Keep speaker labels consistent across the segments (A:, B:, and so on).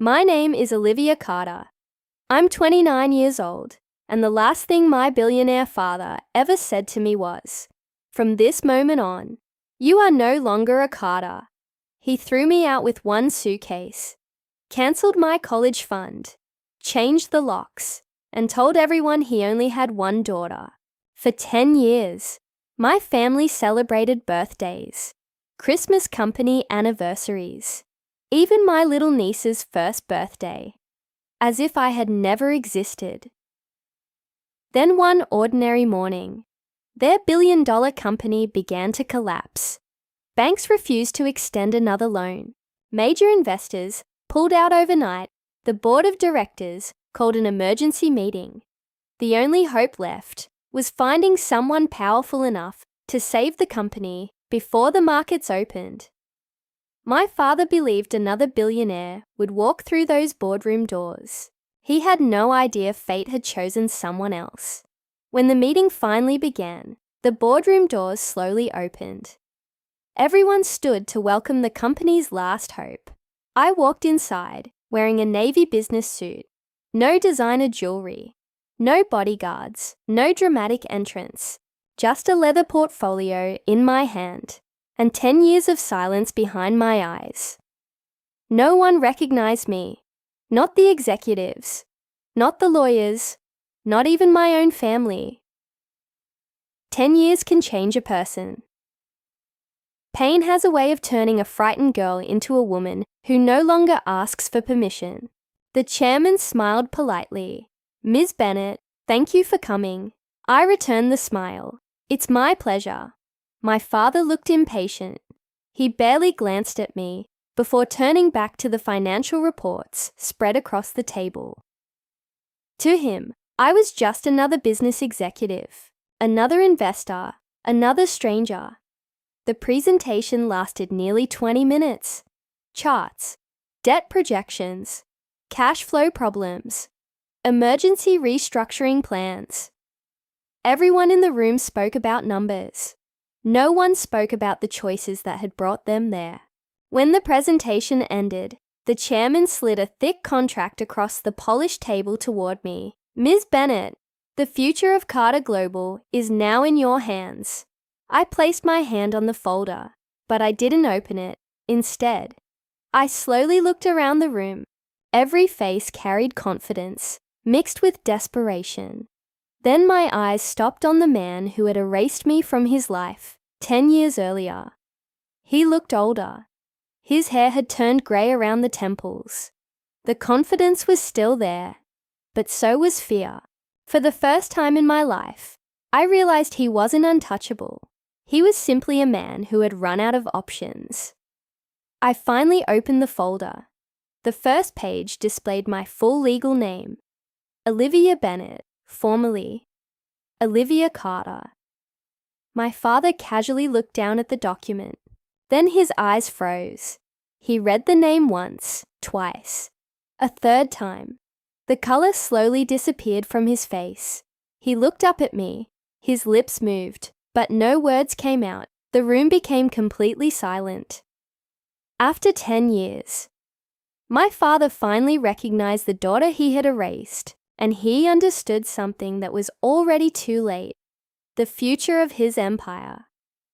A: My name is Olivia Carter. I'm 29 years old, and the last thing my billionaire father ever said to me was, "From this moment on, you are no longer a Carter." He threw me out with one suitcase, cancelled my college fund, changed the locks, and told everyone he only had one daughter. For 10 years, my family celebrated birthdays, Christmas company anniversaries, even my little niece's first birthday, as if I had never existed. Then one ordinary morning, their billion-dollar company began to collapse. Banks refused to extend another loan. Major investors pulled out overnight. The board of directors called an emergency meeting. The only hope left was finding someone powerful enough to save the company before the markets opened. My father believed another billionaire would walk through those boardroom doors. He had no idea fate had chosen someone else. When the meeting finally began, the boardroom doors slowly opened. Everyone stood to welcome the company's last hope. I walked inside, wearing a navy business suit. No designer jewelry, no bodyguards, no dramatic entrance, just a leather portfolio in my hand, and 10 years of silence behind my eyes. No one recognized me, not the executives, not the lawyers, not even my own family. 10 years can change a person. Pain has a way of turning a frightened girl into a woman who no longer asks for permission. The chairman smiled politely. "Ms. Bennett, thank you for coming." I returned the smile. "It's my pleasure." My father looked impatient. He barely glanced at me before turning back to the financial reports spread across the table. To him, I was just another business executive, another investor, another stranger. The presentation lasted nearly 20 minutes. Charts, debt projections, cash flow problems, emergency restructuring plans. Everyone in the room spoke about numbers. No one spoke about the choices that had brought them there. When the presentation ended, the chairman slid a thick contract across the polished table toward me. "Ms. Bennett, the future of Carter Global is now in your hands." I placed my hand on the folder, but I didn't open it. Instead, I slowly looked around the room. Every face carried confidence, mixed with desperation. Then my eyes stopped on the man who had erased me from his life 10 years earlier. He looked older. His hair had turned grey around the temples. The confidence was still there, but so was fear. For the first time in my life, I realized he wasn't untouchable. He was simply a man who had run out of options. I finally opened the folder. The first page displayed my full legal name, Olivia Bennett, formerly Olivia Carter. My father casually looked down at the document. Then his eyes froze. He read the name once, twice, a third time. The color slowly disappeared from his face. He looked up at me. His lips moved, but no words came out. The room became completely silent. After 10 years, my father finally recognized the daughter he had erased, and he understood something that was already too late. The future of his empire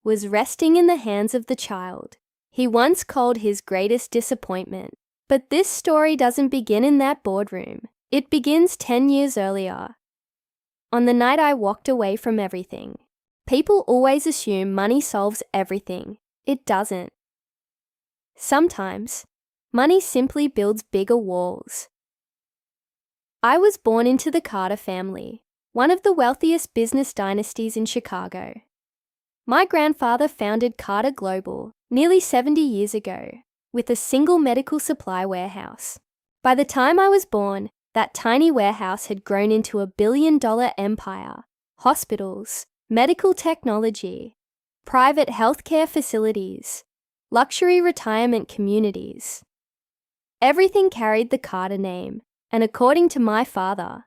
A: was resting in the hands of the child he once called his greatest disappointment. But this story doesn't begin in that boardroom. It begins 10 years earlier. On the night I walked away from everything. People always assume money solves everything. It doesn't. Sometimes, money simply builds bigger walls. I was born into the Carter family, one of the wealthiest business dynasties in Chicago. My grandfather founded Carter Global nearly 70 years ago with a single medical supply warehouse. By the time I was born, that tiny warehouse had grown into a billion-dollar empire, hospitals, medical technology, private healthcare facilities, luxury retirement communities. Everything carried the Carter name, and according to my father,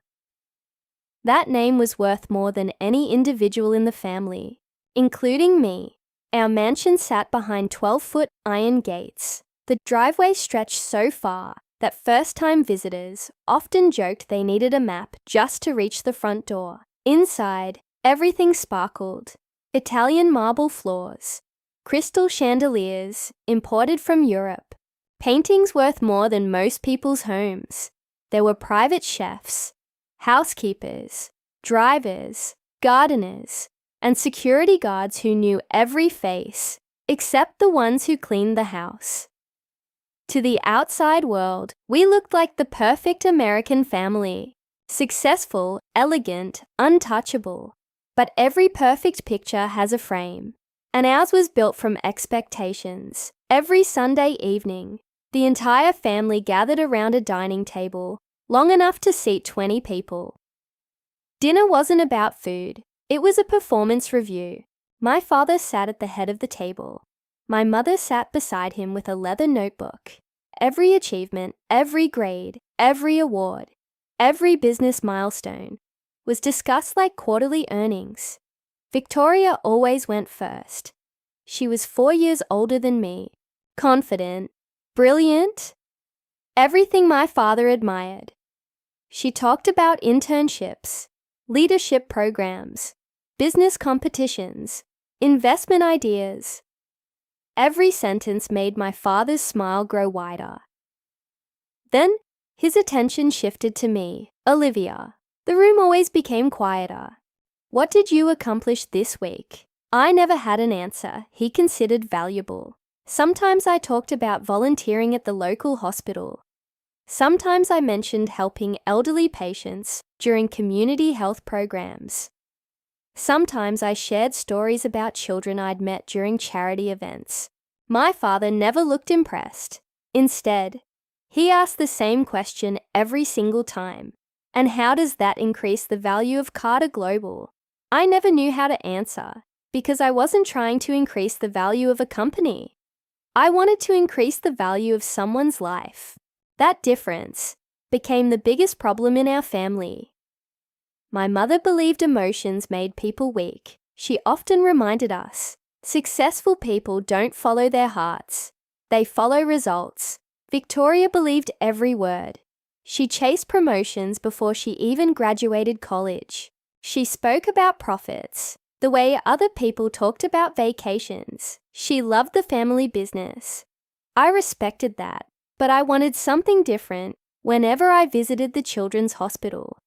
A: that name was worth more than any individual in the family, including me. Our mansion sat behind 12-foot iron gates. The driveway stretched so far that first-time visitors often joked they needed a map just to reach the front door. Inside, everything sparkled. Italian marble floors, crystal chandeliers imported from Europe, paintings worth more than most people's homes. There were private chefs, housekeepers, drivers, gardeners, and security guards who knew every face, except the ones who cleaned the house. To the outside world, we looked like the perfect American family. Successful, elegant, untouchable. But every perfect picture has a frame, and ours was built from expectations. Every Sunday evening, the entire family gathered around a dining table, long enough to seat 20 people. Dinner wasn't about food, it was a performance review. My father sat at the head of the table. My mother sat beside him with a leather notebook. Every achievement, every grade, every award, every business milestone was discussed like quarterly earnings. Victoria always went first. She was 4 years older than me, confident, brilliant, everything my father admired. She talked about internships, leadership programs, business competitions, investment ideas. Every sentence made my father's smile grow wider. Then his attention shifted to me, Olivia. The room always became quieter. What did you accomplish this week? I never had an answer he considered valuable. Sometimes I talked about volunteering at the local hospital. Sometimes I mentioned helping elderly patients during community health programs. Sometimes I shared stories about children I'd met during charity events. My father never looked impressed. Instead, he asked the same question every single time. And how does that increase the value of Carter Global? I never knew how to answer because I wasn't trying to increase the value of a company. I wanted to increase the value of someone's life. That difference became the biggest problem in our family. My mother believed emotions made people weak. She often reminded us, successful people don't follow their hearts. They follow results. Victoria believed every word. She chased promotions before she even graduated college. She spoke about profits, the way other people talked about vacations. She loved the family business. I respected that, but I wanted something different whenever I visited the children's hospital.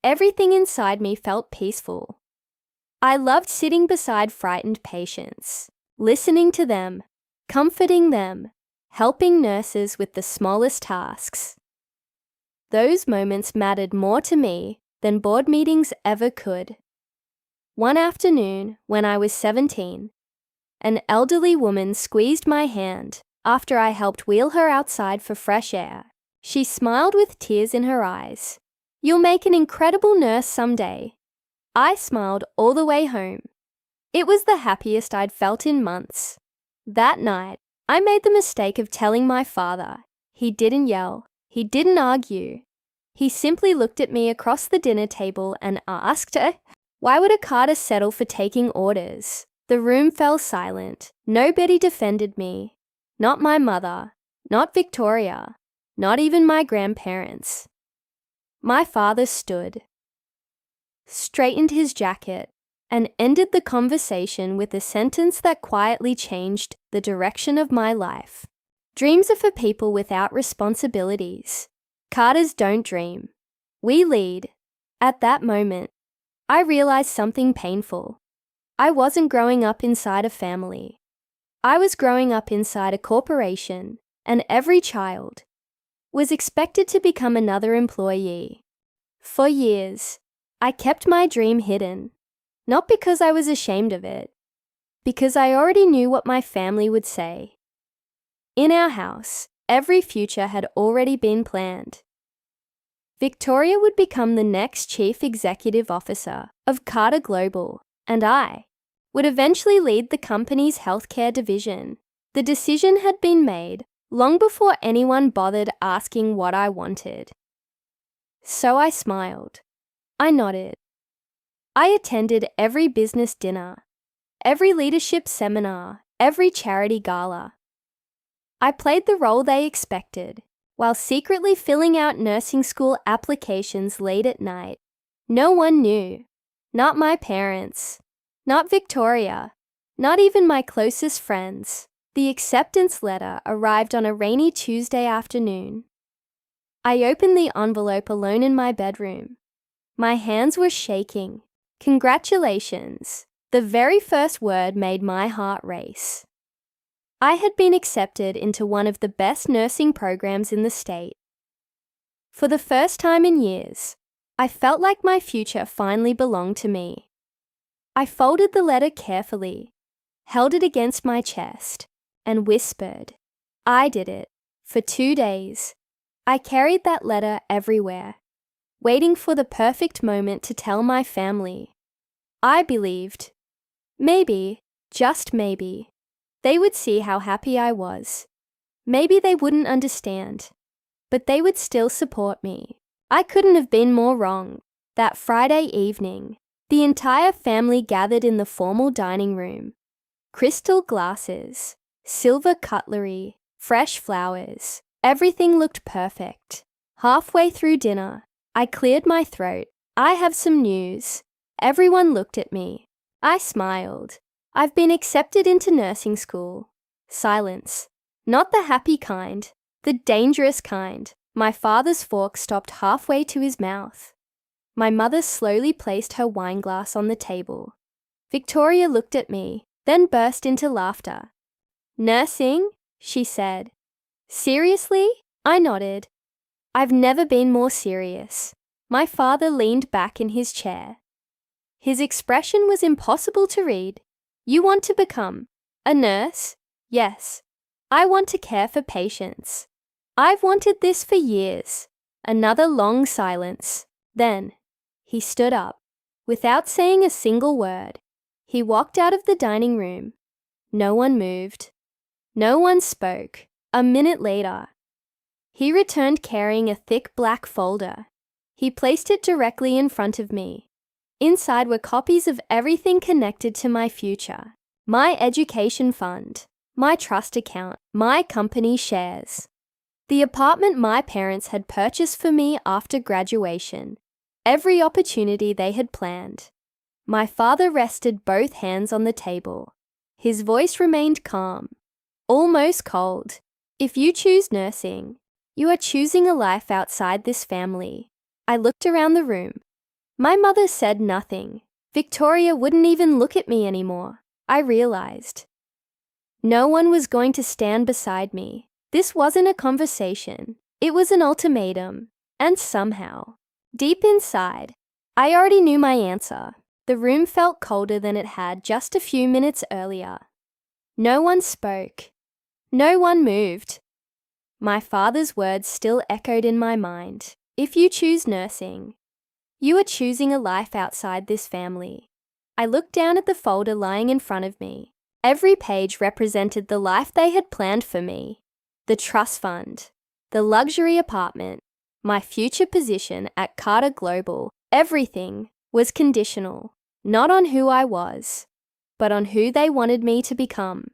A: Everything inside me felt peaceful. I loved sitting beside frightened patients, listening to them, comforting them, helping nurses with the smallest tasks. Those moments mattered more to me than board meetings ever could. One afternoon, when I was 17, an elderly woman squeezed my hand after I helped wheel her outside for fresh air. She smiled with tears in her eyes. "You'll make an incredible nurse someday." I smiled all the way home. It was the happiest I'd felt in months. That night, I made the mistake of telling my father. He didn't yell. He didn't argue. He simply looked at me across the dinner table and asked, "Why would a Carter settle for taking orders?" The room fell silent. Nobody defended me. Not my mother. Not Victoria. Not even my grandparents. My father stood, straightened his jacket, and ended the conversation with a sentence that quietly changed the direction of my life. Dreams are for people without responsibilities. Carters don't dream. We lead. At that moment, I realized something painful. I wasn't growing up inside a family. I was growing up inside a corporation, and every child was expected to become another employee. For years, I kept my dream hidden, not because I was ashamed of it, because I already knew what my family would say. In our house, every future had already been planned. Victoria would become the next chief executive officer of Carter Global, and I would eventually lead the company's healthcare division. The decision had been made long before anyone bothered asking what I wanted. So I smiled. I nodded. I attended every business dinner, every leadership seminar, every charity gala. I played the role they expected. while secretly filling out nursing school applications late at night. No one knew. Not my parents. Not Victoria. Not even my closest friends. The acceptance letter arrived on a rainy Tuesday afternoon. I opened the envelope alone in my bedroom. My hands were shaking. Congratulations. The very first word made my heart race. I had been accepted into one of the best nursing programs in the state. For the first time in years, I felt like my future finally belonged to me. I folded the letter carefully, held it against my chest, and whispered, "I did it." For 2 days, I carried that letter everywhere, waiting for the perfect moment to tell my family. I believed, maybe, just maybe, they would see how happy I was. Maybe they wouldn't understand, but they would still support me. I couldn't have been more wrong. That Friday evening, the entire family gathered in the formal dining room. Crystal glasses, silver cutlery, fresh flowers. Everything looked perfect. Halfway through dinner, I cleared my throat. "I have some news." Everyone looked at me. I smiled. "I've been accepted into nursing school." Silence. Not the happy kind, the dangerous kind. My father's fork stopped halfway to his mouth. My mother slowly placed her wine glass on the table. Victoria looked at me, then burst into laughter. "Nursing?" she said. "Seriously?" I nodded. I've never been more serious. My father leaned back in his chair. His expression was impossible to read. "You want to become a nurse?" "Yes. I want to care for patients. I've wanted this for years." Another long silence. Then, he stood up. Without saying a single word, he walked out of the dining room. No one moved. No one spoke. A minute later, he returned carrying a thick black folder. He placed it directly in front of me. Inside were copies of everything connected to my future. My education fund, my trust account, my company shares. The apartment my parents had purchased for me after graduation. Every opportunity they had planned. My father rested both hands on the table. His voice remained calm, almost cold. "If you choose nursing, you are choosing a life outside this family." I looked around the room. My mother said nothing. Victoria wouldn't even look at me anymore. I realized. No one was going to stand beside me. This wasn't a conversation. It was an ultimatum. And somehow, deep inside, I already knew my answer. The room felt colder than it had just a few minutes earlier. No one spoke. No one moved. My father's words still echoed in my mind. "If you choose nursing, you are choosing a life outside this family." I looked down at the folder lying in front of me. Every page represented the life they had planned for me. The trust fund, the luxury apartment, my future position at Carter Global. Everything was conditional, not on who I was, but on who they wanted me to become.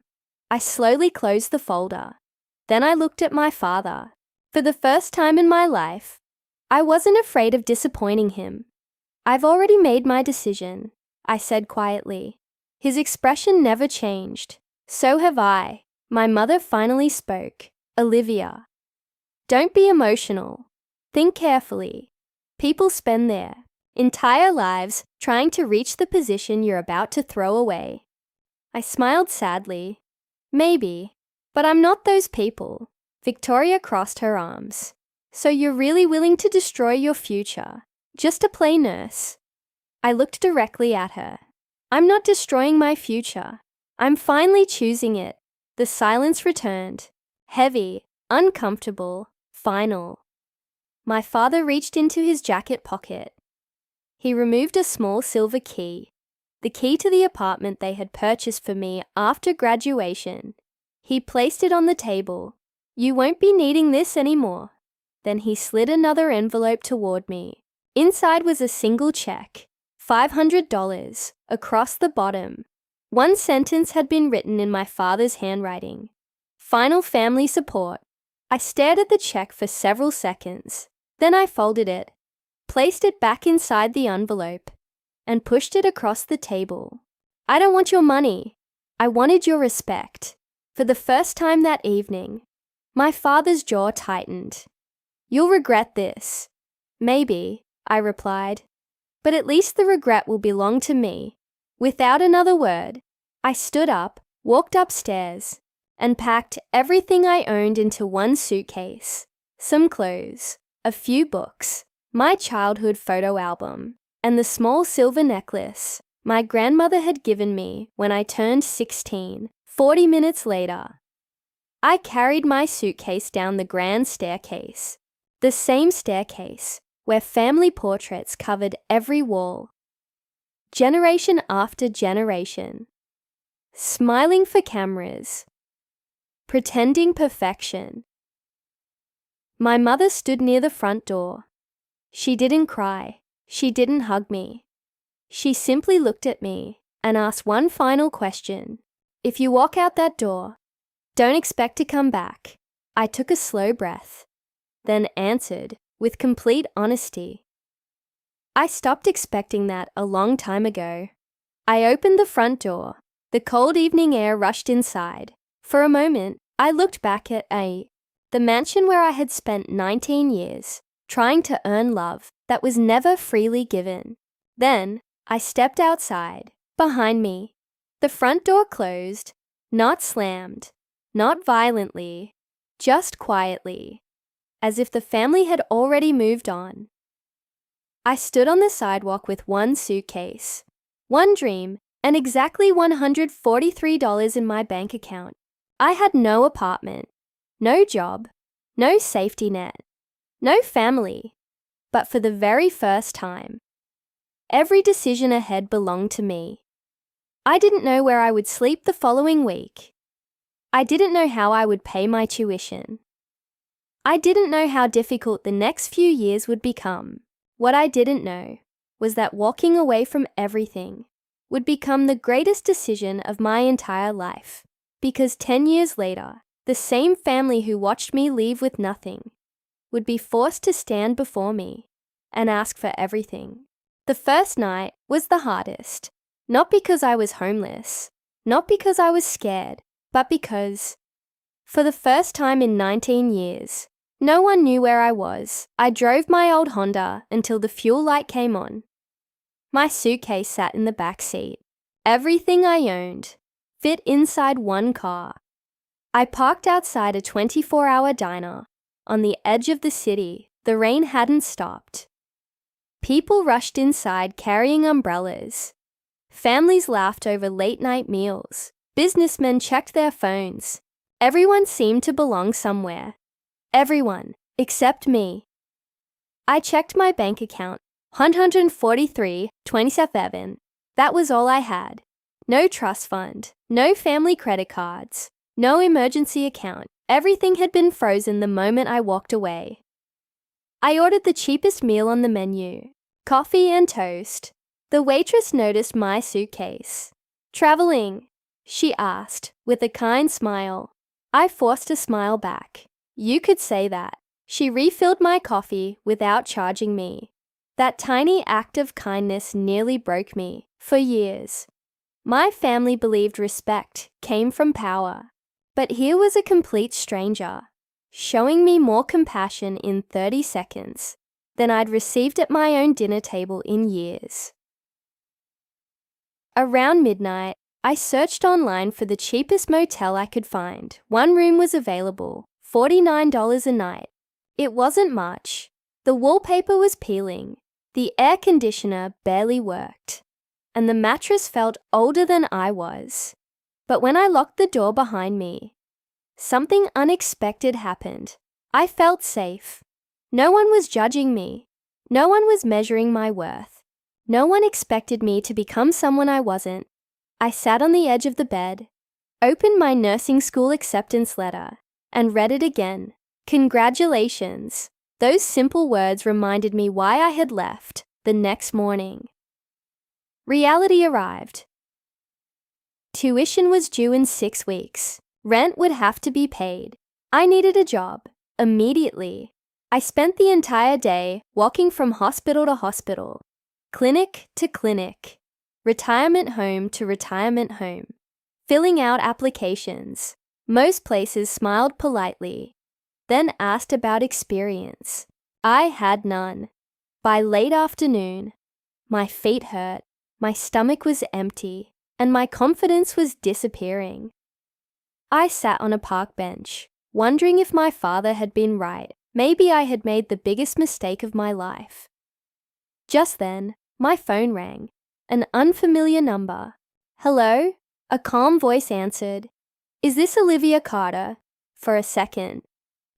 A: I slowly closed the folder. Then I looked at my father. For the first time in my life, I wasn't afraid of disappointing him. "I've already made my decision," I said quietly. His expression never changed. "So have I." My mother finally spoke. "Olivia, don't be emotional. Think carefully. People spend their entire lives trying to reach the position you're about to throw away." I smiled sadly. "Maybe, but I'm not those people." Victoria crossed her arms. "So you're really willing to destroy your future, just to play nurse?" I looked directly at her. "I'm not destroying my future. I'm finally choosing it." The silence returned. Heavy, uncomfortable, final. My father reached into his jacket pocket. He removed a small silver key, the key to the apartment they had purchased for me after graduation. He placed it on the table. "You won't be needing this anymore." Then he slid another envelope toward me. Inside was a single check, $500, across the bottom. One sentence had been written in my father's handwriting. "Final family support." I stared at the check for several seconds. Then I folded it, placed it back inside the envelope, and pushed it across the table. I don't want your money. I wanted your respect. For the first time that evening, my father's jaw tightened. You'll regret this. Maybe, I replied, but at least the regret will belong to me. Without another word, I stood up, walked upstairs, and packed everything I owned into one suitcase. Some clothes, a few books, my childhood photo album, and the small silver necklace my grandmother had given me when I turned 16, 40 minutes later. I carried my suitcase down the grand staircase, the same staircase where family portraits covered every wall. Generation after generation, smiling for cameras, pretending perfection. My mother stood near the front door. She didn't cry. She didn't hug me. She simply looked at me and asked one final question. If you walk out that door, don't expect to come back. I took a slow breath, then answered with complete honesty. I stopped expecting that a long time ago. I opened the front door. The cold evening air rushed inside. For a moment, I looked back at the mansion where I had spent 19 years, trying to earn love that was never freely given. Then, I stepped outside. Behind me, the front door closed, not slammed, not violently, just quietly, as if the family had already moved on. I stood on the sidewalk with one suitcase, one dream, and exactly $143 in my bank account. I had no apartment, no job, no safety net, no family. But for the very first time, every decision ahead belonged to me. I didn't know where I would sleep the following week. I didn't know how I would pay my tuition. I didn't know how difficult the next few years would become. What I didn't know was that walking away from everything would become the greatest decision of my entire life, because 10 years later, the same family who watched me leave with nothing would be forced to stand before me and ask for everything. The first night was the hardest, not because I was homeless, not because I was scared, but because, for the first time in 19 years, no one knew where I was. I drove my old Honda until the fuel light came on. My suitcase sat in the back seat. Everything I owned fit inside one car. I parked outside a 24-hour diner on the edge of the city. The rain hadn't stopped. People rushed inside carrying umbrellas. Families laughed over late-night meals. Businessmen checked their phones. Everyone seemed to belong somewhere. Everyone, except me. I checked my bank account, $143.27. That was all I had. No trust fund, no family credit cards, no emergency account. Everything had been frozen the moment I walked away. I ordered the cheapest meal on the menu, coffee and toast. The waitress noticed my suitcase. "Traveling?" she asked, with a kind smile. I forced a smile back. You could say that. She refilled my coffee without charging me. That tiny act of kindness nearly broke me. For years, my family believed respect came from power. But here was a complete stranger, showing me more compassion in 30 seconds than I'd received at my own dinner table in years. Around midnight, I searched online for the cheapest motel I could find. One room was available, $49 a night. It wasn't much. The wallpaper was peeling, the air conditioner barely worked, and the mattress felt older than I was. But when I locked the door behind me, something unexpected happened. I felt safe. No one was judging me. No one was measuring my worth. No one expected me to become someone I wasn't. I sat on the edge of the bed, opened my nursing school acceptance letter, and read it again. Congratulations. Those simple words reminded me why I had left the next morning. Reality arrived. Tuition was due in 6 weeks. Rent would have to be paid. I needed a job. Immediately, I spent the entire day walking from hospital to hospital, clinic to clinic, retirement home to retirement home, filling out applications. Most places smiled politely, then asked about experience. I had none. By late afternoon, my feet hurt, my stomach was empty, and my confidence was disappearing. I sat on a park bench, wondering if my father had been right. Maybe I had made the biggest mistake of my life. Just then, my phone rang. An unfamiliar number. Hello? A calm voice answered. Is this Olivia Carter? For a second,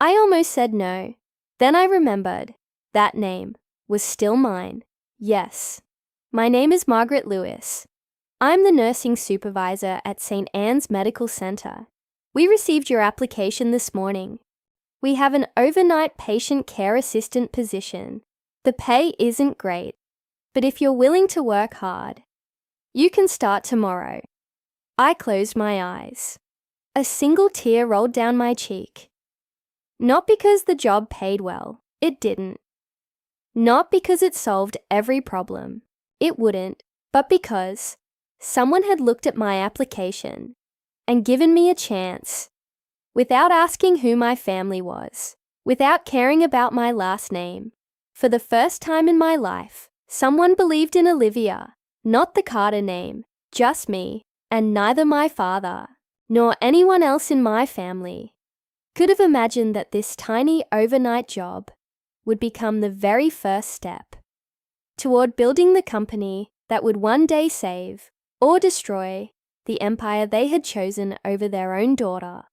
A: I almost said no. Then I remembered. That name was still mine. Yes. My name is Margaret Lewis. I'm the nursing supervisor at St. Anne's Medical Center. We received your application this morning. We have an overnight patient care assistant position. The pay isn't great, but if you're willing to work hard, you can start tomorrow. I closed my eyes. A single tear rolled down my cheek. Not because the job paid well. It didn't. Not because it solved every problem. It wouldn't. But because someone had looked at my application and given me a chance, without asking who my family was, without caring about my last name. For the first time in my life, someone believed in Olivia, not the Carter name, just me, and neither my father, nor anyone else in my family could have imagined that this tiny overnight job would become the very first step toward building the company that would one day save or destroy the empire they had chosen over their own daughter.